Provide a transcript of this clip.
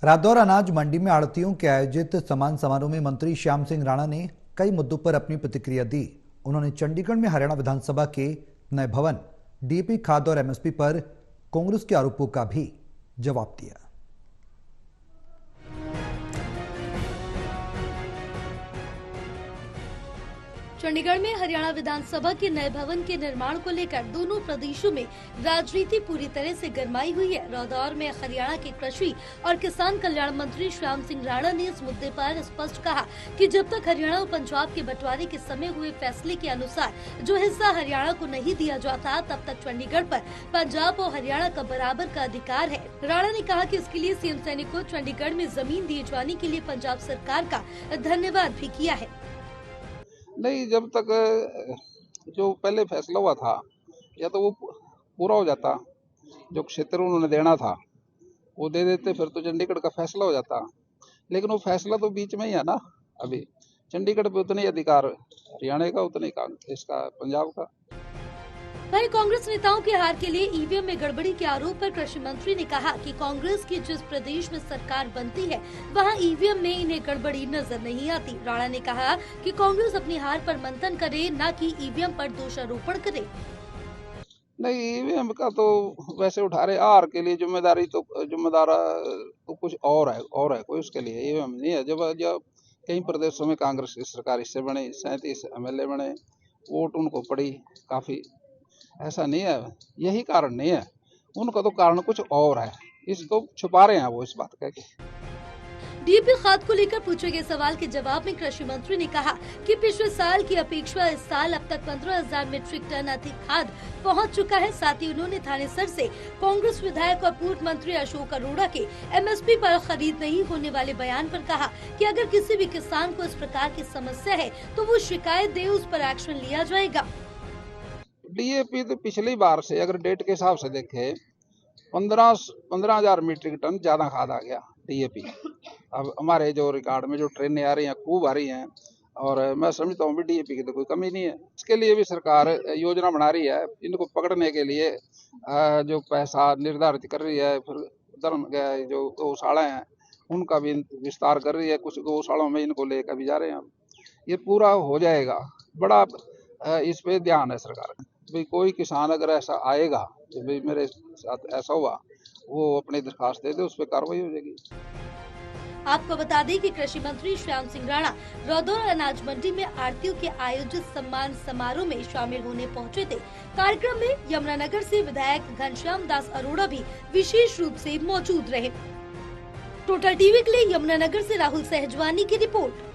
रादौर अनाज मंडी में आड़तियों के आयोजित सम्मान समारोह में मंत्री श्याम सिंह राणा ने कई मुद्दों पर अपनी प्रतिक्रिया दी। उन्होंने चंडीगढ़ में हरियाणा विधानसभा के नए भवन, डीएपी खाद और एमएसपी पर कांग्रेस के आरोपों का भी जवाब दिया। चंडीगढ़ में हरियाणा विधानसभा के नए भवन के निर्माण को लेकर दोनों प्रदेशों में राजनीति पूरी तरह से गरमाई हुई है। रादौर में हरियाणा के कृषि और किसान कल्याण मंत्री श्याम सिंह राणा ने इस मुद्दे पर स्पष्ट कहा कि जब तक हरियाणा और पंजाब के बंटवारे के समय हुए फैसले के अनुसार जो हिस्सा हरियाणा को नहीं दिया जाता, तब तक चंडीगढ़ पर पंजाब और हरियाणा का बराबर का अधिकार है। राणा ने कहा कि इसके लिए सीएम सैनिक को चंडीगढ़ में जमीन दिए जाने के लिए पंजाब सरकार का धन्यवाद भी किया है। नहीं, जब तक जो पहले फैसला हुआ था या तो वो पूरा हो जाता, जो क्षेत्र उन्होंने देना था वो दे देते, फिर तो चंडीगढ़ का फैसला हो जाता। लेकिन वो फैसला तो बीच में ही है ना। अभी चंडीगढ़ पे उतने ही अधिकार हरियाणा का, उतने ही इसका पंजाब का। वहीं कांग्रेस नेताओं के हार के लिए ईवीएम में गड़बड़ी के आरोप पर कृषि मंत्री ने कहा कि कांग्रेस की जिस प्रदेश में सरकार बनती है वहां ईवीएम में इन्हें गड़बड़ी नजर नहीं आती। राणा ने कहा कि कांग्रेस अपनी हार पर मंथन करे, न कि ईवीएम पर दोषारोपण करे। नहीं, ईवीएम का तो वैसे उठा रहे, हार के लिए जिम्मेदार तो कुछ और है कोई उसके लिए ईवीएम नहीं है। जब कई प्रदेशों में कांग्रेस की सरकार इससे बने, 37 एमएलए बने, वोट उनको पड़ी काफी। ऐसा नहीं है, यही कारण नहीं है, उनका तो कारण कुछ और है, इसको छुपा रहे हैं वो इस बात कह के। डीएपी खाद को लेकर पूछे गए सवाल के जवाब में कृषि मंत्री ने कहा कि पिछले साल की अपेक्षा इस साल अब तक 15,000 मीट्रिक टन अधिक खाद पहुंच चुका है। साथ ही उन्होंने थानेसर से कांग्रेस विधायक और पूर्व मंत्री अशोक अरोड़ा के एमएसपी पर खरीद नहीं होने वाले बयान पर कहा कि अगर किसी भी किसान को इस प्रकार की समस्या है तो वो शिकायत दे, उस पर एक्शन लिया जाएगा। डीएपी तो पिछली बार से अगर डेट के हिसाब से देखे 15,000 मीट्रिक टन ज्यादा खाद आ गया डीएपी। अब हमारे जो रिकॉर्ड में जो ट्रेनें आ रही हैं, खूब आ रही हैं, और मैं समझता हूँ डीएपी की तो कोई कमी नहीं है। इसके लिए भी सरकार योजना बना रही है, इनको पकड़ने के लिए जो पैसा निर्धारित कर रही है। फिर जो गौशाला हैं उनका भी विस्तार कर रही है, कुछ गौशालाओं में इनको लेकर भी जा रहे हैं। ये पूरा हो जाएगा, बड़ा इस पे ध्यान है सरकार का। भाई कोई किसान अगर ऐसा आएगा तो भाई मेरे साथ ऐसा हुआ, वो अपनी दरखास्त दे दे, उस पर कार्रवाई हो जाएगी। आपको बता दें कि कृषि मंत्री श्याम सिंह राणा रादौर अनाज मंडी में आड़तियों के आयोजित सम्मान समारोह में शामिल होने पहुंचे थे। कार्यक्रम में यमुनानगर से विधायक घनश्याम दास अरोड़ा भी विशेष रूप से मौजूद रहे। टोटल टीवी के लिए यमुनानगर से राहुल सहजवानी की रिपोर्ट।